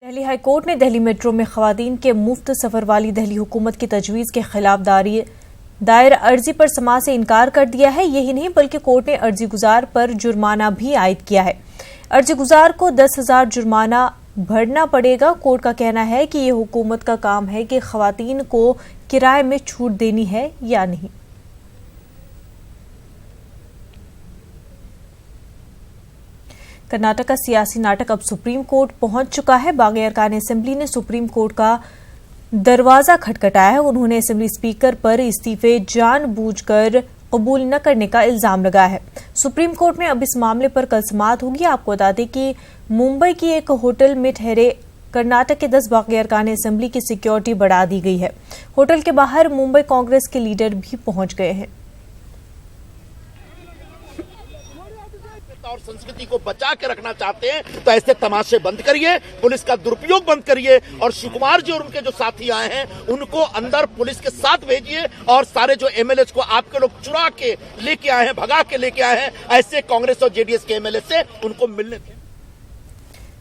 Delhi high court ने Delhi metro में खवातीन के मुफ्त सफर वाली दिल्ली हुकूमत की तजवीज़ के खिलाफ दायर अर्जी पर समाअत से इनकार कर दिया है। यही नहीं बल्कि कोर्ट ने अर्जी गुजार पर जुर्माना भी आयद किया है। अर्जी गुजार को 10,000 जुर्माना भरना पड़ेगा। कोर्ट का कहना है कि ये हुकूमत का काम है कि खवातीन को किराए में छूट देनी है या नहीं। कर्नाटक का सियासी नाटक अब सुप्रीम कोर्ट पहुंच चुका है। बागी अरकान असेंबली ने सुप्रीम कोर्ट का दरवाजा खटखटाया है। उन्होंने असेंबली स्पीकर पर इस्तीफे जानबूझकर कबूल न करने का इल्जाम लगाया है। सुप्रीम कोर्ट में अब इस मामले पर कल समाअत होगी। आपको बता दें कि मुंबई की एक होटल में ठहरे कर्नाटक के 10 बागी अरकान असेंबली की सिक्योरिटी बढ़ा दी गई है। होटल के बाहर मुंबई कांग्रेस के लीडर भी पहुंच गए हैं। और संस्कृति को बचा के रखना चाहते हैं तो ऐसे तमाशे बंद करिए, पुलिस का दुरुपयोग बंद करिए और शिवकुमार जी और उनके जो साथी आए हैं उनको अंदर पुलिस के साथ भेजिए और सारे जो एमएलए को आपके लोग चुरा के लेके आए हैं, भगा के लेके आए हैं, ऐसे कांग्रेस और जेडीएस के एमएलए से उनको मिलने दें।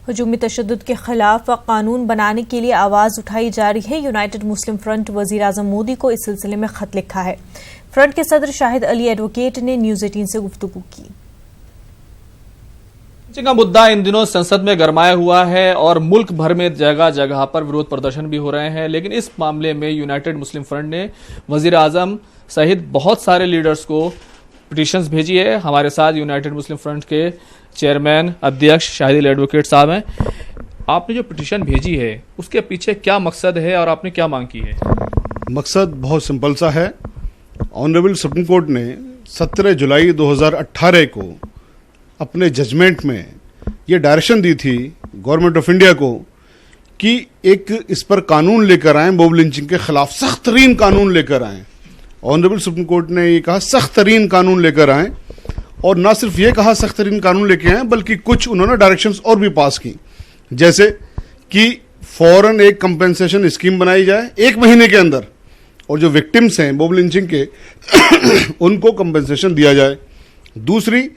हुजूमी तशद्दुद के खिलाफ कानून बनाने के लिए आवाज उठाई जा रही है। यूनाइटेड मुस्लिम फ्रंट वजीर आजम मोदी को इस सिलसिले में खत लिखा है। फ्रंट के सदर शाहिद अली एडवोकेट ने न्यूज 18 से गुफ्तगू की। का मुद्दा इन दिनों संसद में गरमाया हुआ है और मुल्क भर में जगह जगह पर विरोध प्रदर्शन भी हो रहे हैं, लेकिन इस मामले में यूनाइटेड मुस्लिम फ्रंट ने वजीर आजम सहित बहुत सारे लीडर्स को पिटीशंस भेजी है। हमारे साथ यूनाइटेड मुस्लिम फ्रंट के चेयरमैन अध्यक्ष शाहिद एडवोकेट साहब हैं। आपने जो पिटीशन भेजी है उसके पीछे क्या मकसद है और आपने क्या मांग की है? मकसद बहुत सिंपल सा है। ऑनरेबल सुप्रीम कोर्ट ने 17 जुलाई 2018 को अपने जजमेंट में ये डायरेक्शन दी थी गवर्नमेंट ऑफ इंडिया को कि एक इस पर कानून लेकर आए, मॉब लिंचिंग के खिलाफ सख्त तरीन कानून लेकर आए। ऑनरेबल सुप्रीम कोर्ट ने ये कहा सख्त तरीन कानून लेकर आए और ना सिर्फ ये कहा सख्त तरीन कानून लेके आए बल्कि कुछ उन्होंने डायरेक्शंस और भी पास की, जैसे कि फौरन एक कंपेंसेशन स्कीम बनाई जाए 1 महीने के अंदर और जो विक्टिम्स हैं मॉब लिंचिंग के उनको कंपेंसेशन दिया जाए। दूसरी,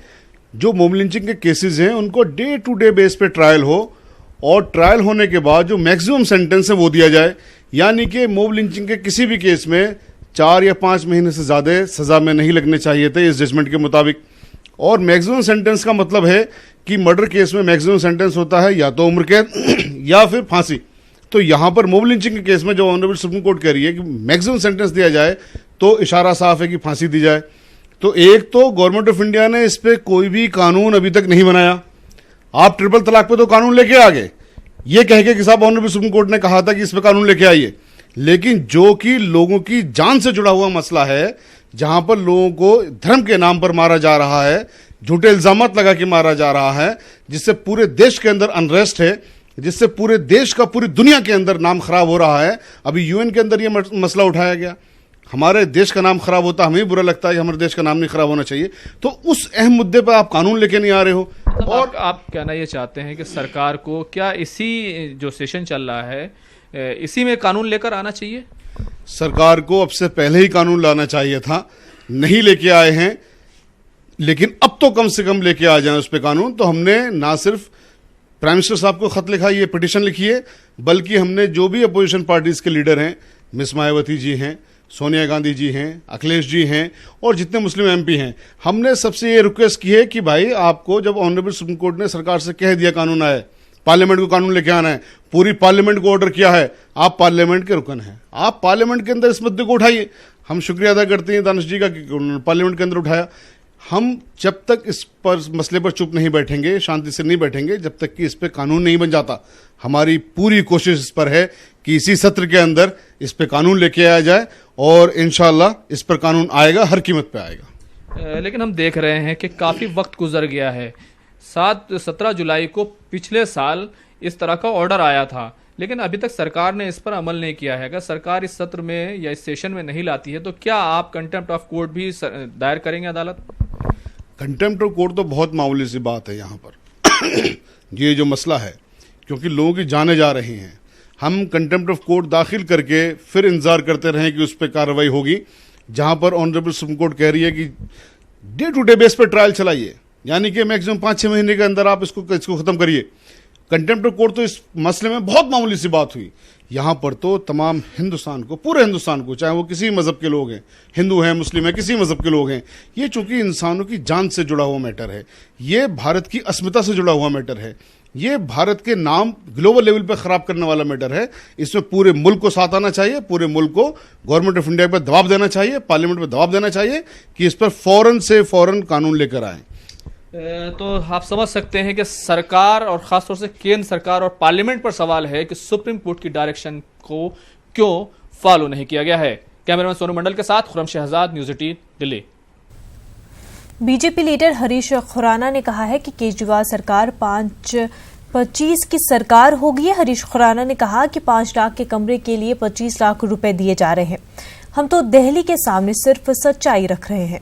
जो मॉब लिंचिंग के केसेस हैं उनको डे टू डे बेस पे ट्रायल हो और ट्रायल होने के बाद जो मैक्सिमम सेंटेंस है वो दिया जाए, यानी कि मॉब लिंचिंग के किसी भी केस में 4 या 5 महीने से ज़्यादा सज़ा में नहीं लगने चाहिए थे इस जजमेंट के मुताबिक। और मैक्सिमम सेंटेंस का मतलब है कि मर्डर केस में मैक्सिमम सेंटेंस होता है या तो उम्र कैद या फिर फांसी। तो यहाँ पर मॉब लिंचिंग के केस में जो ऑनरेबल सुप्रीम कोर्ट कह रही है कि मैक्सिमम सेंटेंस दिया जाए तो इशारा साफ है कि फांसी दी जाए। तो एक तो गवर्नमेंट ऑफ इंडिया ने इस पे कोई भी कानून अभी तक नहीं बनाया। आप ट्रिपल तलाक पे तो कानून लेके आ गए ये कह के कि साहब ऑनरेबल सुप्रीम कोर्ट ने कहा था कि इस पे कानून लेके आइए, लेकिन जो कि लोगों की जान से जुड़ा हुआ मसला है, जहां पर लोगों को धर्म के नाम पर मारा जा रहा है, झूठे इल्जामात लगा के मारा जा रहा है, जिससे पूरे देश के अंदर अनरेस्ट है, जिससे पूरे देश का पूरी दुनिया के अंदर नाम खराब हो रहा है। अभी यूएन के अंदर यह मसला उठाया गया, हमारे देश का नाम खराब होता, हमें बुरा लगता है कि हमारे देश का नाम नहीं खराब होना चाहिए। तो उस अहम मुद्दे पर आप कानून लेके नहीं आ रहे हो। और आप कहना ये चाहते हैं कि सरकार को क्या इसी जो सेशन चल रहा है इसी में कानून लेकर आना चाहिए? सरकार को अब से पहले ही कानून लाना चाहिए था, नहीं लेके आए हैं, लेकिन अब तो कम से कम लेके आ जाए उस पर कानून। तो हमने ना सिर्फ प्राइम मिनिस्टर साहब को खत लिखा, ये पिटीशन लिखी है, बल्कि हमने जो भी अपोजिशन पार्टीज के लीडर हैं, मिस मायावती जी हैं, सोनिया गांधी जी हैं, अखिलेश जी हैं और जितने मुस्लिम एमपी हैं, हमने सबसे ये रिक्वेस्ट की है कि भाई आपको जब ऑनरेबल सुप्रीम कोर्ट ने सरकार से कह दिया कानून आए, पार्लियामेंट को कानून लेके आना है, पूरी पार्लियामेंट को ऑर्डर किया है, आप पार्लियामेंट के रुकन हैं, आप पार्लियामेंट के अंदर इस मुद्दे को उठाइए। हम शुक्रिया अदा करते हैं दानिश जी का कि उन्होंने पार्लियामेंट के अंदर उठाया। हम जब तक इस पर मसले पर चुप नहीं बैठेंगे, शांति से नहीं बैठेंगे, जब तक कि इस पर कानून नहीं बन जाता। हमारी पूरी कोशिश इस पर है कि इसी सत्र के अंदर इस पर कानून लेके आया जाए और इंशाल्लाह इस पर कानून आएगा, हर कीमत पे आएगा। लेकिन हम देख रहे हैं कि काफ़ी वक्त गुजर गया है। 17 जुलाई को पिछले साल इस तरह का ऑर्डर आया था, लेकिन अभी तक सरकार ने इस पर अमल नहीं किया है। अगर सरकार इस सत्र में या इस सेशन में नहीं लाती है तो क्या आप कंटेम्प्ट ऑफ कोर्ट भी दायर करेंगे अदालत? कंटेम्प्ट ऑफ कोर्ट तो बहुत मामूली सी बात है यहाँ पर ये जो मसला है, क्योंकि लोगों की जाने जा रही हैं। हम कंटेम्प्ट ऑफ कोर्ट दाखिल करके फिर इंतजार करते रहें कि उस पर कार्रवाई होगी, जहां पर ऑनरेबल सुप्रीम कोर्ट कह रही है कि डे टू डे बेस पर ट्रायल चलाइए, यानी कि मैक्सिमम 5-6 महीने के अंदर आप इसको खत्म करिए। कंटेम्प्ट ऑफ कोर्ट तो इस मसले में बहुत मामूली सी बात हुई। यहाँ पर तो तमाम हिंदुस्तान को, पूरे हिंदुस्तान को, चाहे वो किसी मजहब के लोग हैं, हिंदू हैं, मुस्लिम हैं, किसी मजहब के लोग हैं, ये चूंकि इंसानों की जान से जुड़ा हुआ मैटर है, ये भारत की अस्मिता से जुड़ा हुआ मैटर है, ये भारत के नाम ग्लोबल लेवल पर खराब करने वाला मैटर है। इसमें पूरे मुल्क को साथ आना चाहिए, पूरे मुल्क को गवर्नमेंट ऑफ इंडिया पर दबाव देना चाहिए, पार्लियामेंट पर दबाव देना चाहिए कि इस पर फौरन से फौरन कानून लेकर आए। तो आप समझ सकते हैं कि सरकार और खासतौर से केंद्र सरकार और पार्लियामेंट पर सवाल है कि सुप्रीम कोर्ट की डायरेक्शन को क्यों फॉलो नहीं किया गया है। कैमरामैन सोनू मंडल के साथ Khurram Shahzad, news 18 Delhi. BJP leader Harish Khurana ने कहा है कि केजरीवाल सरकार 5-25 की सरकार होगी। हरीश खुराना ने कहा कि 5 लाख के कमरे के लिए 25 लाख रुपए दिए जा रहे हैं। हम तो दिल्ली के सामने सिर्फ सच्चाई रख रहे हैं।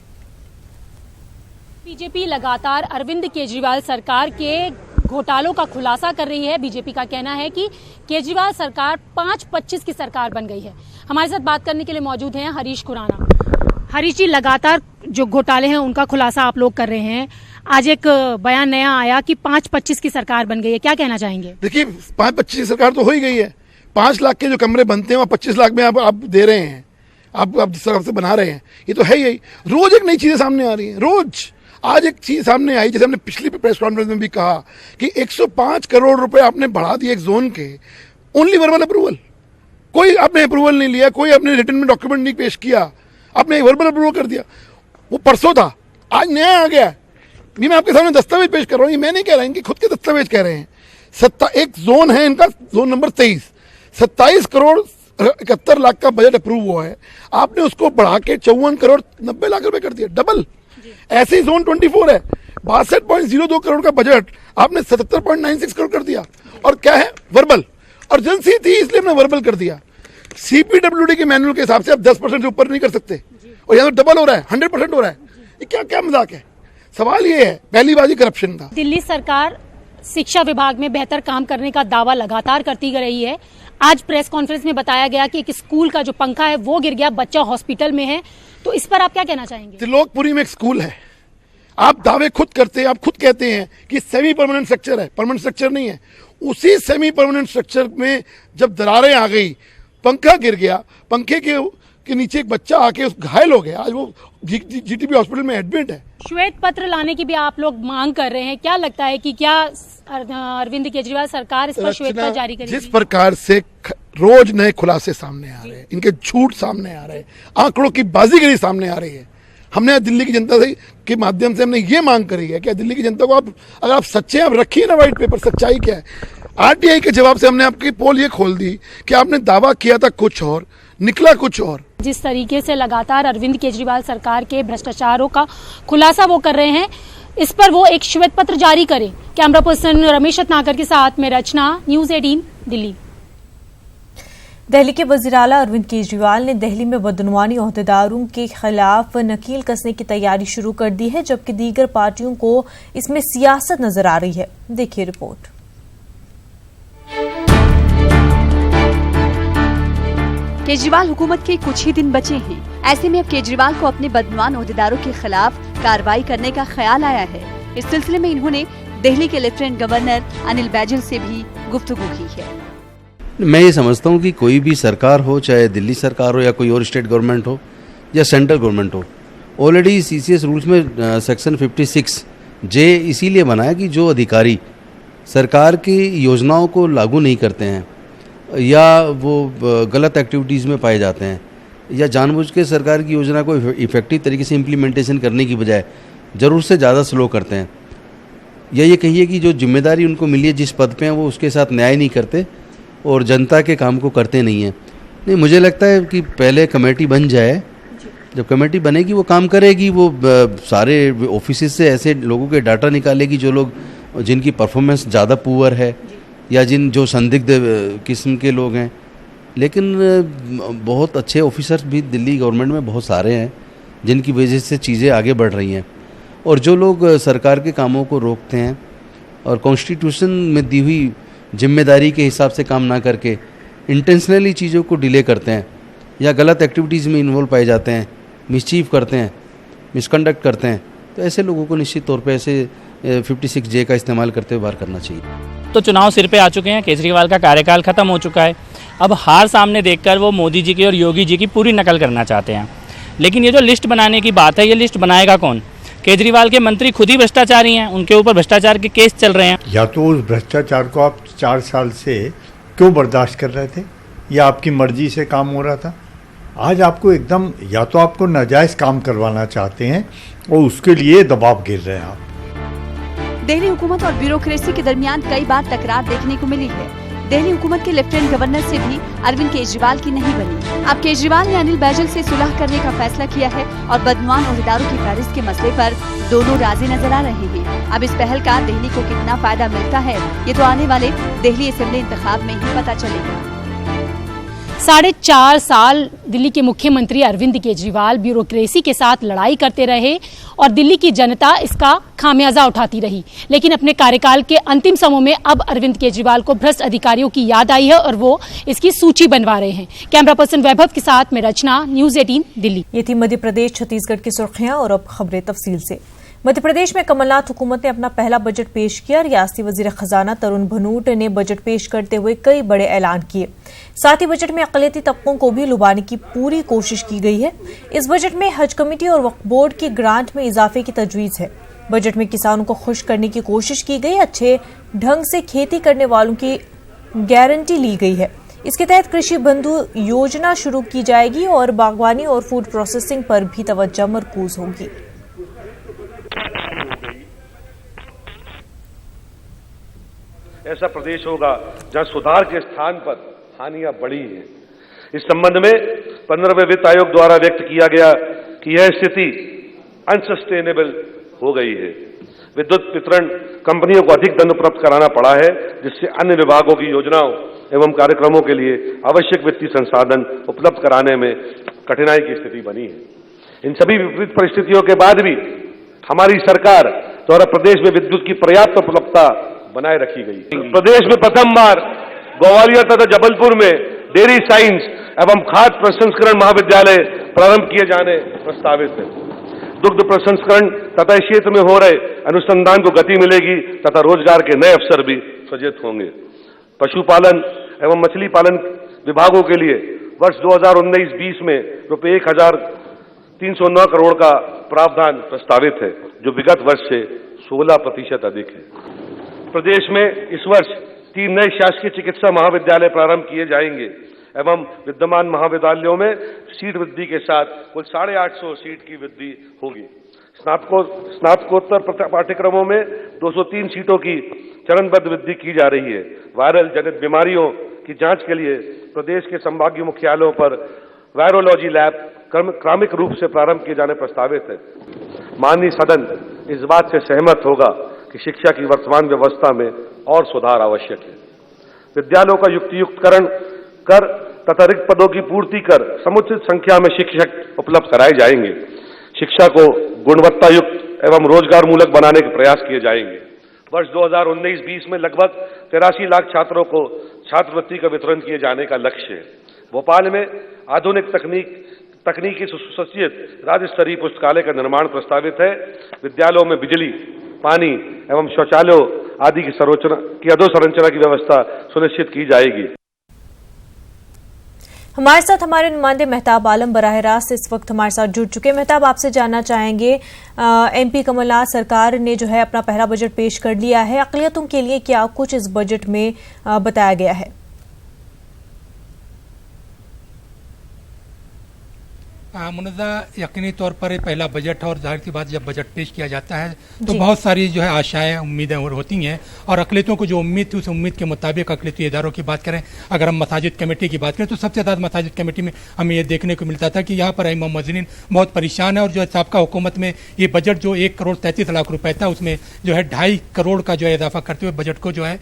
बीजेपी लगातार अरविंद केजरीवाल सरकार के घोटालों का खुलासा कर रही है। बीजेपी का कहना है कि केजरीवाल सरकार 5-25 की सरकार बन गई है। हमारे साथ बात करने के लिए मौजूद हैं हरीश खुराना। हरीश जी, लगातार जो घोटाले हैं उनका खुलासा आप लोग कर रहे हैं। आज एक बयान नया आया कि 5-25 की सरकार बन गई है, क्या कहना चाहेंगे? देखिए, 5-25 की सरकार तो हो ही गई है। 5 लाख के जो कमरे बनते हैं वो 25 लाख में आप दे रहे हैं, आप जिस तरफ से बना रहे हैं, ये तो है ही। रोज एक नई चीजें सामने आ रही हैं, रोज। आज एक चीज सामने आई, जैसे हमने पिछली प्रेस कॉन्फ्रेंस में भी कहा कि 105 करोड़ रुपए आपने बढ़ा दिए एक जोन के, ओनली वर्बल अप्रूवल। कोई आपने अप्रूवल नहीं लिया, कोई आपने रिटर्न में डॉक्यूमेंट नहीं पेश किया, आपने वर्बल अप्रूवल कर दिया। वो परसों था, आज नया आ गया। ये मैं आपके सामने दस्तावेज पेश कर रहा हूँ, ये मैं नहीं कह रहा, इनके खुद के दस्तावेज कह रहे हैं। एक जोन है इनका, जोन नंबर 23, 27 करोड़ 71 लाख का बजट अप्रूव हुआ है, आपने उसको बढ़ा के 54 करोड़ 90 लाख रुपए कर दिया, डबल। ऐसे ही जोन 24 है, 62.02 करोड़ का बजट आपने 77.96 करोड़ कर दिया। और क्या है? वर्बल। अर्जेंसी थी इसलिए हमने वर्बल कर दिया। सीपीडब्ल्यूडी के मैनुअल के हिसाब से आप 10% से ऊपर नहीं कर सकते, और यहाँ तो डबल हो रहा है, 100% हो रहा है। ये क्या क्या मजाक है? सवाल ये है, पहली बाजी करप्शन का। दिल्ली सरकार शिक्षा विभाग में बेहतर काम करने का दावा लगातार करती रही है। आज प्रेस कॉन्फ्रेंस में बताया गया कि एक स्कूल का जो पंखा है वो गिर गया, बच्चा हॉस्पिटल में है, तो इस पर आप क्या कहना चाहेंगे? त्रिलोकपुरी में एक स्कूल है, आप दावे खुद करते हैं, आप खुद कहते हैं कि सेमी परमानेंट स्ट्रक्चर है, परमानेंट स्ट्रक्चर नहीं है। उसी सेमी परमानेंट स्ट्रक्चर में जब दरारें आ गई, पंखा गिर गया, पंखे के नीचे एक बच्चा आके घायल हो गया, आज वो जीटीबी हॉस्पिटल में एडमिट है। श्वेत पत्र लाने की भी आप लोग मांग कर रहे हैं, क्या लगता है कि क्या अरविंद केजरीवाल सरकार इस पर श्वेत पत्र जारी करेगी? जिस प्रकार से रोज नए खुलासे सामने आ रहे हैं, इनके झूठ सामने आ रहे हैं, आंकड़ों की बाजीगरी सामने आ रही है, हमने दिल्ली की जनता से के माध्यम से हमने ये मांग करी है कि दिल्ली की जनता को आप, अगर आप सच्चे, आप रखिए ना व्हाइट पेपर, सच्चाई क्या है। आरटीआई के जवाब से हमने आपकी पोल ये खोल दी कि आपने दावा किया था कुछ और, निकला कुछ और। जिस तरीके से लगातार अरविंद केजरीवाल सरकार के भ्रष्टाचारों का खुलासा वो कर रहे हैं, इस पर वो एक श्वेत पत्र जारी करें। कैमरा पर्सन रमेश रत्नाकर के साथ में रचना, न्यूज़ 18 दिल्ली। दिल्ली के वज़ीर आला अरविंद केजरीवाल ने दिल्ली में बदनवानी ओहदेदारों के खिलाफ नकील कसने की तैयारी शुरू कर दी है, जबकि दीगर पार्टियों को इसमें सियासत नजर आ रही है। देखिए रिपोर्ट। केजरीवाल हुकूमत के कुछ ही दिन बचे हैं, ऐसे में अब केजरीवाल को अपने बदनवान ओहदेदारों के खिलाफ कार्रवाई करने का ख्याल आया है। इस सिलसिले में इन्होंने दिल्ली के लेफ्टिनेंट गवर्नर अनिल बैजल से भी गुफ्तगू की है। मैं ये समझता हूँ कि कोई भी सरकार हो, चाहे दिल्ली सरकार हो या कोई और स्टेट गवर्नमेंट हो या सेंट्रल गवर्नमेंट हो, ऑलरेडी सीसीएस रूल्स में सेक्शन 56 जे इसीलिए बना है कि जो अधिकारी सरकार की योजनाओं को लागू नहीं करते हैं या वो गलत एक्टिविटीज़ में पाए जाते हैं या जानबूझ के सरकार की योजना को इफेक्टिव तरीके से इम्प्लीमेंटेशन करने की बजाय ज़रूर से ज़्यादा स्लो करते हैं, या ये कहिए कि जो जिम्मेदारी उनको मिली है जिस पद पे हैं वो उसके साथ न्याय नहीं करते और जनता के काम को करते नहीं हैं। नहीं, मुझे लगता है कि पहले कमेटी बन जाए, जब कमेटी बनेगी वो काम करेगी, वो सारे ऑफिस से ऐसे लोगों के डाटा निकालेगी जो लोग जिनकी परफॉर्मेंस ज़्यादा पुअर है या जो संदिग्ध किस्म के लोग हैं। लेकिन बहुत अच्छे ऑफिसर्स भी दिल्ली गवर्नमेंट में बहुत सारे हैं जिनकी वजह से चीज़ें आगे बढ़ रही हैं, और जो लोग सरकार के कामों को रोकते हैं और कॉन्स्टिट्यूशन में दी हुई जिम्मेदारी के हिसाब से काम ना करके इंटेंशनली चीज़ों को डिले करते हैं या गलत एक्टिविटीज़ में इन्वॉल्व पाए जाते हैं, मिसचीव करते हैं, मिसकंडक्ट करते हैं, तो ऐसे लोगों को निश्चित तौर पे ऐसे 56 जे का इस्तेमाल करते हुए बाहर करना चाहिए। अब तो चुनाव सिर पे आ चुके हैं, केजरीवाल का कार्यकाल खत्म हो चुका है। अब हार सामने देखकर वो मोदी जी की और योगी जी की पूरी नकल करना चाहते हैं। लेकिन ये जो लिस्ट बनाने की बात है, ये लिस्ट बनाएगा कौन? केजरीवाल के मंत्री खुद ही भ्रष्टाचारी हैं, उनके ऊपर भ्रष्टाचार के केस चल रहे हैं। या तो उस भ्रष्टाचार को आप 4 साल से क्यों बर्दाश्त कर रहे थे, या आपकी मर्जी से काम हो रहा था? आज आपको एकदम, या तो आपको नाजायज काम करवाना चाहते हैं और उसके लिए दबाव गिर रहे हैं आप। दिल्ली हुकूमत और ब्यूरोक्रेसी के दरमियान कई बार तकरार देखने को मिली है। दिल्ली हुकूमत के लेफ्टिनेंट गवर्नर से भी अरविंद केजरीवाल की नहीं बनी। अब केजरीवाल ने अनिल बैजल से सुलह करने का फैसला किया है और बदनवान ओहदेदारों की फहरिस्त के मसले पर दोनों राजी नजर आ रहे हैं। अब इस पहल का दिल्ली को कितना फायदा मिलता है, ये तो आने वाले दिल्ली असेंबली इंतखाब में ही पता चलेगा। 4.5 साल दिल्ली के मुख्यमंत्री अरविंद केजरीवाल ब्यूरोक्रेसी के साथ लड़ाई करते रहे और दिल्ली की जनता इसका खामियाजा उठाती रही। लेकिन अपने कार्यकाल के अंतिम समय में अब अरविंद केजरीवाल को भ्रष्ट अधिकारियों की याद आई है और वो इसकी सूची बनवा रहे हैं। कैमरा पर्सन वैभव के साथ मैं रचना, न्यूज़ 18 दिल्ली। ये थी मध्य प्रदेश छत्तीसगढ़ की सुर्खियां और अब खबरें तफसील से। मध्य प्रदेश में कमलनाथ हुकूमत ने अपना पहला बजट पेश किया। रियासती वजीर खजाना तरुण भनोट ने बजट पेश करते हुए कई बड़े ऐलान किए। साथ ही बजट में अक़लियती तबकों को भी लुभाने की पूरी कोशिश की गई है। इस बजट में हज कमेटी और वक्फ बोर्ड की ग्रांट में इजाफे की तजवीज है। बजट में किसानों को खुश करने की कोशिश की गई। अच्छे ढंग से खेती करने वालों की गारंटी ली गई है। इसके तहत कृषि बंधु योजना शुरू की जाएगी और बागवानी और फूड प्रोसेसिंग पर भी तवज्जो मरकूज होगी। ऐसा प्रदेश होगा जहां सुधार के स्थान पर हानियां बढ़ी हैं। इस संबंध में 15वें वित्त आयोग द्वारा व्यक्त किया गया कि यह स्थिति अनसस्टेनेबल हो गई है। विद्युत वितरण कंपनियों को अधिक धन उपलब्ध कराना पड़ा है, जिससे अन्य विभागों की योजनाओं एवं कार्यक्रमों के लिए आवश्यक वित्तीय संसाधन उपलब्ध कराने में कठिनाई की स्थिति बनी है। इन सभी विपरीत परिस्थितियों के बाद भी हमारी सरकार द्वारा प्रदेश में विद्युत की पर्याप्त उपलब्धता बनाए रखी गई। प्रदेश में प्रथम बार ग्वालियर तथा जबलपुर में डेयरी साइंस एवं खाद्य प्रसंस्करण महाविद्यालय प्रारंभ किए जाने प्रस्तावित है। दुग्ध प्रसंस्करण तथा इस क्षेत्र में हो रहे अनुसंधान को गति मिलेगी तथा रोजगार के नए अवसर भी सृजित होंगे। पशुपालन एवं मछली पालन विभागों के लिए वर्ष 2019-20 में रुपये 1,309 करोड़ का प्रावधान प्रस्तावित है, जो विगत वर्ष से 16% अधिक है। प्रदेश में इस वर्ष 3 नए शासकीय चिकित्सा महाविद्यालय प्रारंभ किए जाएंगे एवं विद्यमान महाविद्यालयों में सीट वृद्धि के साथ कुल 850 सीट की वृद्धि होगी। स्नातकोत्तर पाठ्यक्रमों में 203 सीटों की चरणबद्ध वृद्धि की जा रही है। वायरल जनित बीमारियों की जांच के लिए प्रदेश के संभागीय मुख्यालयों पर वायरोलॉजी लैब क्रमिक रूप से प्रारंभ किए जाने प्रस्तावित है। माननीय सदन इस बात से सहमत होगा कि शिक्षा की वर्तमान व्यवस्था में और सुधार आवश्यक है। विद्यालयों का युक्तियुक्तकरण कर तथा रिक्त पदों की पूर्ति कर समुचित संख्या में शिक्षक उपलब्ध कराए जाएंगे। शिक्षा को गुणवत्ता युक्त एवं रोजगार मूलक बनाने के प्रयास किए जाएंगे। वर्ष 2019-20 में लगभग 83 लाख छात्रों को छात्रवृत्ति का वितरण किए जाने का लक्ष्य है। भोपाल में आधुनिक तकनीकी सुसज्जित राज्य स्तरीय पुस्तकालय का निर्माण प्रस्तावित है। विद्यालयों में बिजली, पानी एवं शौचालयों आदि की अधोसंरचना की व्यवस्था सुनिश्चित की जाएगी। हमारे साथ हमारे नुमाइंदे मेहताब आलम बराह रास्त इस वक्त हमारे साथ जुड़ चुके हैं। मेहताब, आपसे जानना चाहेंगे, एमपी कमलनाथ सरकार ने जो है अपना पहला बजट पेश कर लिया है। अक़लियतों के लिए क्या कुछ इस बजट में बताया गया है? मुनज़्ज़ा यकीनी तौर पर पहला बजट है और जाहिर सी बात जब बजट पेश किया जाता है तो बहुत सारी जो है आशाएं उम्मीदें होती हैं और अक़लियतों को जो उम्मीद थी उस उम्मीद के मुताबिक अक़लियती इदारों की बात करें, अगर हम मसाजिद कमेटी की बात करें तो सबसे ज़्यादा मसाजिद कमेटी में हमें ये देखने को मिलता था कि यहाँ पर इमाम मुअज्जिनीन बहुत परेशान है और जो है साबका हुकूमत में ये बजट जो 1,33,00,000 था उसमें जो है 2.5 करोड़ का जो है इजाफा करते हुए बजट को जो है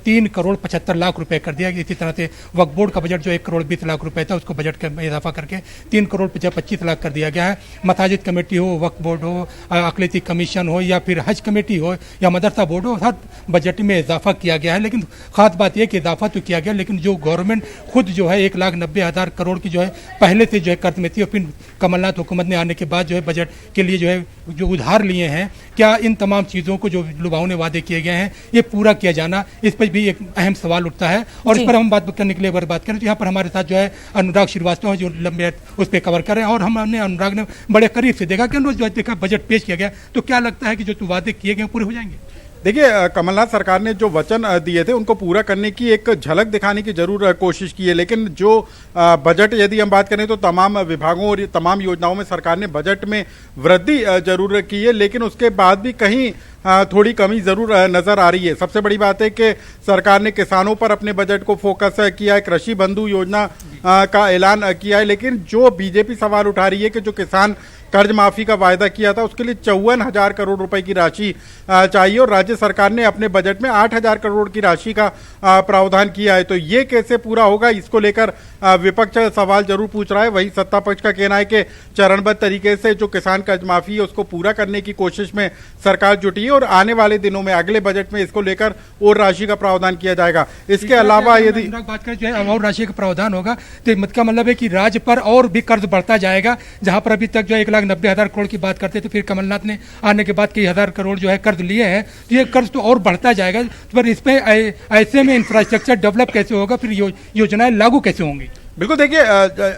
3,75,00,000 कर दिया। इसी तरह से वक्फ बोर्ड का बजट जो 1,20,00,000 था उसको बजट का इजाफा करके 3 करोड़ 25 लाख कर दिया गया है। मसाजिद कमेटी हो, वक्फ बोर्ड हो, अक़लियती कमीशन हो या फिर हज कमेटी हो या मदरसा बोर्ड हो, हर बजट में इजाफा किया गया है। लेकिन खास बात यह कि इजाफा तो किया गया, लेकिन जो गवर्नमेंट खुद जो है 1,90,000 करोड़ की जो है पहले से जो है कर्ज में थी और फिर कमलनाथ हुकूमत ने आने के बाद जो है बजट के लिए जो है जो उधार लिए हैं, क्या इन तमाम चीज़ों को जो लुभावने वादे किए गए हैं ये पूरा किया जाना, इस पर भी एक अहम सवाल उठता है। और इस पर हम बात करने के लिए अगर बात करें तो यहाँ पर हमारे साथ जो है अनुराग श्रीवास्तव हैं, जो लंबे उस पर कवर कर रहे हैं। और हमने अनुराग ने बड़े करीब से देखा कि जो देखा बजट पेश किया गया, तो क्या लगता है कि जो वादे किए गए पूरे हो जाएंगे? देखिए, कमलनाथ सरकार ने जो वचन दिए थे उनको पूरा करने की एक झलक दिखाने की जरूर कोशिश की है, लेकिन जो बजट यदि हम बात करें तो तमाम विभागों और तमाम योजनाओं में सरकार ने बजट में वृद्धि जरूर की है, लेकिन उसके बाद भी कहीं थोड़ी कमी जरूर नजर आ रही है। सबसे बड़ी बात है कि सरकार ने किसानों पर अपने बजट को फोकस किया है, कृषि बंधु योजना का ऐलान किया है, लेकिन जो बीजेपी सवाल उठा रही है कि जो किसान कर्ज माफी का वायदा किया था उसके लिए 54,000 करोड़ रुपए की राशि चाहिए और राज्य सरकार ने अपने बजट में 8,000 करोड़ की राशि का प्रावधान किया है। तो ये कैसे पूरा होगा, इसको लेकर विपक्ष सवाल जरूर पूछ रहा है। वही सत्ता पक्ष का कहना है कि चरणबद्ध तरीके से जो किसान कर्ज माफी है उसको पूरा करने की कोशिश में सरकार जुटी है और आने वाले दिनों में अगले बजट में इसको लेकर और राशि का प्रावधान किया जाएगा। इसके अलावा यदि बात करें जो है और राशि का प्रावधान होगा तो इसका मतलब है कि राज्य पर और भी कर्ज बढ़ता जाएगा। जहां पर अभी तक जो 1,90,000 करोड़ की बात करते थे, फिर कमलनाथ ने आने के बाद कई हजार करोड़ जो है कर्ज लिए हैं, तो ये कर्ज तो और बढ़ता जाएगा। पर इसमें ऐसे में इंफ्रास्ट्रक्चर डेवलप कैसे होगा, फिर योजनाएं लागू कैसे होंगी? बिल्कुल, देखिए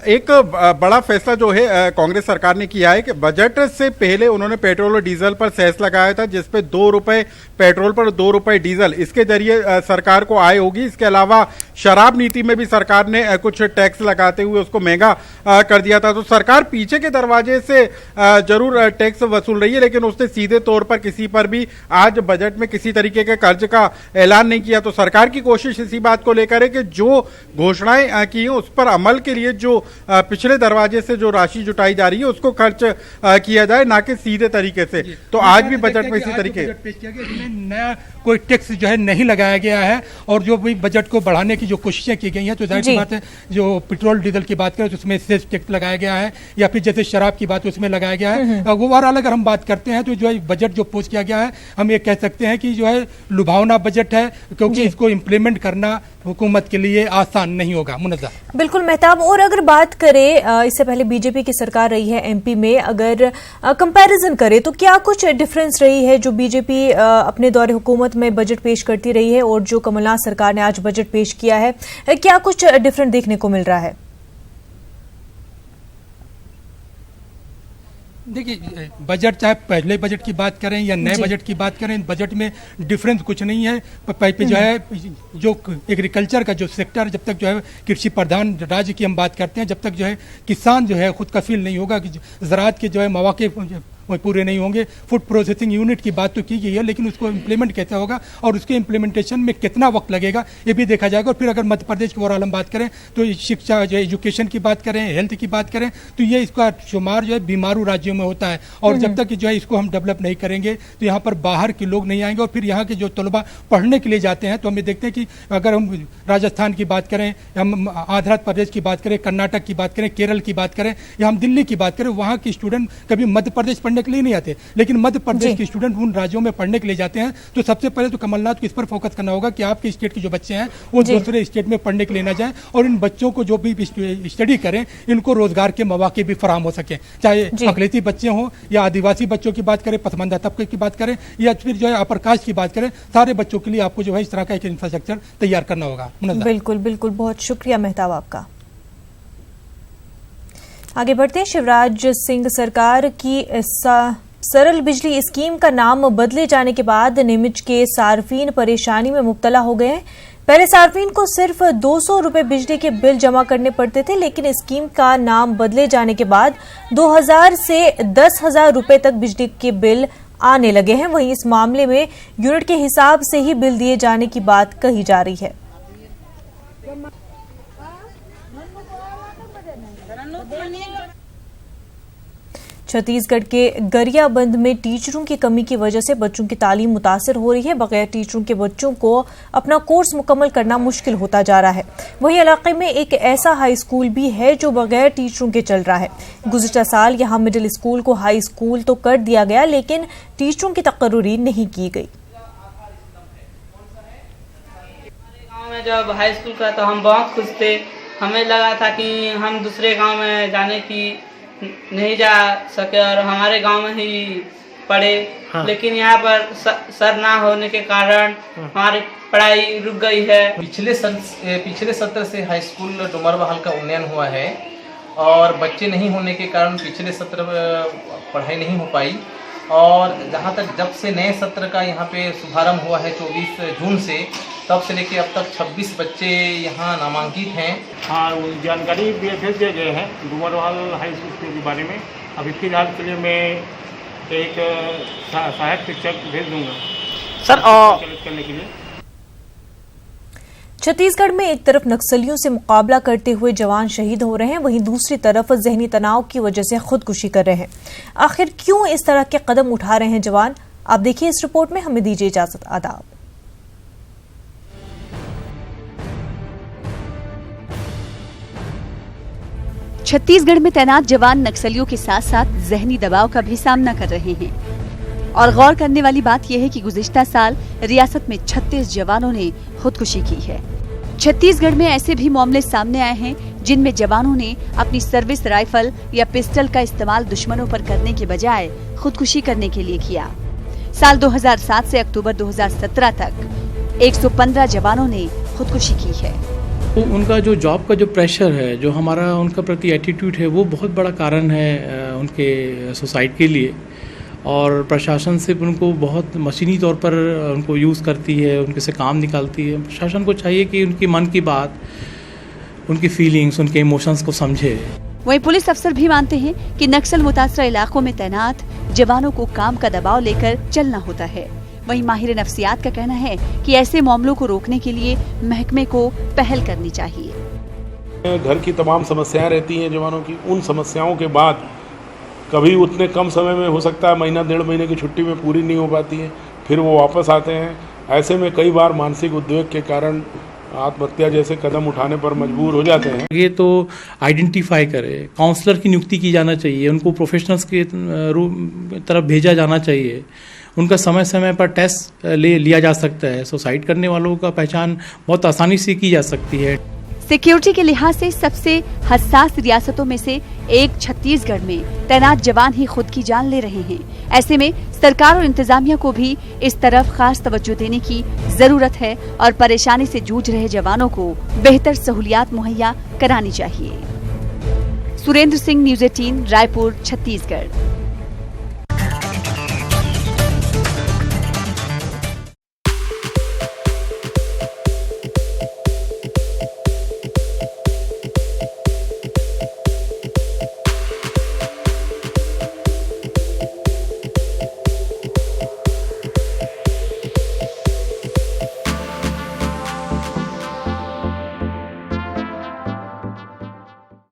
एक बड़ा फैसला जो है कांग्रेस सरकार ने किया है कि बजट से पहले उन्होंने पेट्रोल और डीजल पर सेस लगाया था, जिसपे 2 रुपए पेट्रोल पर 2 रुपए डीजल, इसके जरिए सरकार को आय होगी। इसके अलावा शराब नीति में भी सरकार ने कुछ टैक्स लगाते हुए उसको महंगा कर दिया था। तो सरकार पीछे के दरवाजे से जरूर टैक्स वसूल रही है, लेकिन उसने सीधे तौर पर किसी पर भी आज बजट में किसी तरीके के कर्ज का ऐलान नहीं किया। तो सरकार की कोशिश इसी बात को लेकर है कि जो घोषणाएं की हैं उस पर अमल के लिए जो पिछले दरवाजे से जो राशि जुटाई जा रही है उसको खर्च किया जाए, ना कि सीधे तरीके से। तो आज भी बजट में इसी तरीके पेश किया गया, इसमें नया कोई टैक्स जो है नहीं लगाया गया है और जो भी बजट को बढ़ाने की जो कोशिशें की गई हैं, तो जाहिर सी बात है जो पेट्रोल डीजल की बात करें तो उसमें सेस टैक्स लगाया गया है, या फिर जैसे शराब की बात उसमें लगाया गया है। वो ओवरऑल अगर हम बात करते हैं तो जो है बजट जो पोस्ट किया गया है, हम ये कह सकते हैं कि जो है लुभावना बजट है, क्योंकि इसको इम्प्लीमेंट करना हुकूमत के लिए आसान नहीं होगा। मुनज़्ज़ा बिल्कुल मेहताब, और अगर बात करें इससे पहले बीजेपी की सरकार रही है एमपी में, अगर कंपैरिजन करें तो क्या कुछ डिफरेंस रही है जो बीजेपी अपने दौरे हुकूमत में बजट पेश करती रही है और जो कमलनाथ सरकार ने आज बजट पेश किया है, क्या कुछ डिफरेंट देखने को मिल रहा है? देखिए, बजट चाहे पहले बजट की बात करें या नए बजट की बात करें, बजट में डिफरेंस कुछ नहीं है। जो है जो एग्रीकल्चर का जो सेक्टर, जब तक जो है कृषि प्रधान राज्य की हम बात करते हैं, जब तक जो है किसान जो है खुद कफील नहीं होगा, ज़राअत के जो है मौके पूरे नहीं होंगे। फूड प्रोसेसिंग यूनिट की बात तो की गई है, लेकिन उसको इम्प्लीमेंट कैसे होगा और उसके इम्प्लीमेंटेशन में कितना वक्त लगेगा ये भी देखा जाएगा। और फिर अगर मध्य प्रदेश की ओवरऑल हम बात करें तो शिक्षा जो एजुकेशन की बात करें, हेल्थ की बात करें, तो ये इसका शुमार जो है बीमारू राज्यों में होता है। और जब तक जो है इसको हम डेवलप नहीं करेंगे तो यहाँ पर बाहर के लोग नहीं आएंगे। और फिर यहाँ के जो तलबा पढ़ने के लिए जाते हैं तो हमें देखते हैं कि अगर हम राजस्थान की बात करें, हम आंध्र प्रदेश की बात करें, कर्नाटक की बात करें, केरल की बात करें या हम दिल्ली की बात करें, वहाँ के स्टूडेंट कभी मध्य प्रदेश पढ़ने के लिए नहीं आते, लेकिन मध्य प्रदेश के स्टूडेंट उन राज्यों में पढ़ने के लिए जाते हैं। तो सबसे पहले तो कमलनाथ को इस पर फोकस करना होगा कि आपके स्टेट के जो बच्चे हैं वो दूसरे स्टेट में पढ़ने के लिए ना जाएं और इन बच्चों को जो भी स्टडी करें इनको रोजगार के मौके भी फराहम हो सके, चाहे अकलियती बच्चे हों या आदिवासी बच्चों की बात करें, पसमानदा तबके की बात करें या फिर जो है अपर कास्ट की बात करें, सारे बच्चों के लिए आपको जो है इस तरह का एक इंफ्रास्ट्रक्चर तैयार करना होगा। बिल्कुल बिल्कुल, बहुत शुक्रिया मेहताब आपका। आगे बढ़ते हैं। शिवराज सिंह सरकार की सरल बिजली स्कीम का नाम बदले जाने के बाद नीमच के सार्फिन परेशानी में मुब्तला हो गए हैं। पहले सार्फिन को सिर्फ 200 रुपए बिजली के बिल जमा करने पड़ते थे, लेकिन स्कीम का नाम बदले जाने के बाद 2000 से 10,000 रुपए तक बिजली के बिल आने लगे हैं। वहीं इस मामले में यूनिट के हिसाब से ही बिल दिए जाने की बात कही जा रही है। छत्तीसगढ़ के गरियाबंद में टीचरों की कमी की वजह से बच्चों की तालीम मुतासर हो रही है। बगैर टीचरों के बच्चों को अपना कोर्स मुकम्मल करना मुश्किल होता जा रहा है। वहीं इलाके में एक ऐसा हाई स्कूल भी है जो बगैर टीचरों के चल रहा है। गुज़िश्ता साल यहां मिडिल स्कूल को हाई स्कूल तो कर दिया गया, लेकिन टीचरों की तकर्रुरी नहीं की गई। गाँव में जब हाई स्कूल का तो हम बहुत खुश थे। हमें लगा था कि हम दूसरे गांव में जाने की नहीं जा सके और हमारे गांव में ही पढ़े। हाँ। लेकिन यहाँ पर सर ना होने के कारण हमारी पढ़ाई रुक गई है। पिछले सत्र से हाई स्कूल डुमरबहाल का उन्नयन हुआ है और बच्चे नहीं होने के कारण पिछले सत्र पढ़ाई नहीं हो पाई। और जहाँ तक जब से नए सत्र का यहाँ पे शुभारंभ हुआ है 24 जून से, तब से लेके अब तक 26 बच्चे यहाँ नामांकित हैं। हाँ, जानकारी भेज दिए गए हैं डुमरबहाल हाई स्कूल के बारे में। अभी फिलहाल के लिए मैं एक सहायक शिक्षक भेज दूंगा सर करने के लिए। छत्तीसगढ़ में एक तरफ नक्सलियों से मुकाबला करते हुए जवान शहीद हो रहे हैं, वहीं दूसरी तरफ जहनी तनाव की वजह से खुदकुशी कर रहे हैं। आखिर क्यों इस तरह के कदम उठा रहे हैं जवान? आप देखिए इस रिपोर्ट में। हमें दीजिए इजाजत। आदाब। छत्तीसगढ़ में तैनात जवान नक्सलियों के साथ साथ जहनी दबाव का भी सामना कर रहे हैं। और गौर करने वाली बात यह है कि गुज़िश्ता साल रियासत में 36 जवानों ने खुदकुशी की है। छत्तीसगढ़ में ऐसे भी मामले सामने आए हैं जिनमें जवानों ने अपनी सर्विस राइफल या पिस्टल का इस्तेमाल दुश्मनों पर करने के बजाय खुदकुशी करने के लिए किया। साल 2007 से अक्टूबर 2017 तक 115 जवानों ने खुदकुशी की है। तो उनका जो जॉब का जो प्रेशर है, जो हमारा उनका प्रति एटीट्यूड है, वो बहुत बड़ा कारण है उनके सुसाइड के लिए। और प्रशासन से उनको बहुत मशीनी तौर पर उनको यूज़ करती है, उनके से काम निकालती है। प्रशासन को चाहिए कि उनकी मन की बात, उनकी फीलिंग्स, उनके इमोशंस को समझे। वहीं पुलिस अफसर भी मानते हैं कि नक्सल मुतासरा इलाकों में तैनात जवानों को काम का दबाव लेकर चलना होता है। वहीं माहिर नफ्सियात का कहना है कि ऐसे मामलों को रोकने के लिए महकमे को पहल करनी चाहिए। घर की तमाम समस्याएं रहती हैं जवानों की, उन समस्याओं के बाद कभी उतने कम समय में हो सकता है महीना 1.5 महीने की छुट्टी में पूरी नहीं हो पाती है, फिर वो वापस आते हैं। ऐसे में कई बार मानसिक उद्वेग के कारण आत्महत्या जैसे कदम उठाने पर मजबूर हो जाते हैं। ये तो आइडेंटिफाई करे, काउंसलर की नियुक्ति की जाना चाहिए, उनको प्रोफेशनल्स की तरफ भेजा जाना चाहिए, उनका समय समय पर टेस्ट लिया जा सकता है। सुसाइड करने वालों का पहचान बहुत आसानी से की जा सकती है। सिक्योरिटी के लिहाज से सबसे हसास रियासतों में से एक छत्तीसगढ़ में तैनात जवान ही खुद की जान ले रहे हैं। ऐसे में सरकार और इंतजामिया को भी इस तरफ खास तवज्जो देने की जरूरत है और परेशानी से जूझ रहे जवानों को बेहतर सहूलियात मुहैया करानी चाहिए। सुरेंद्र सिंह, न्यूज़ 18, रायपुर, छत्तीसगढ़।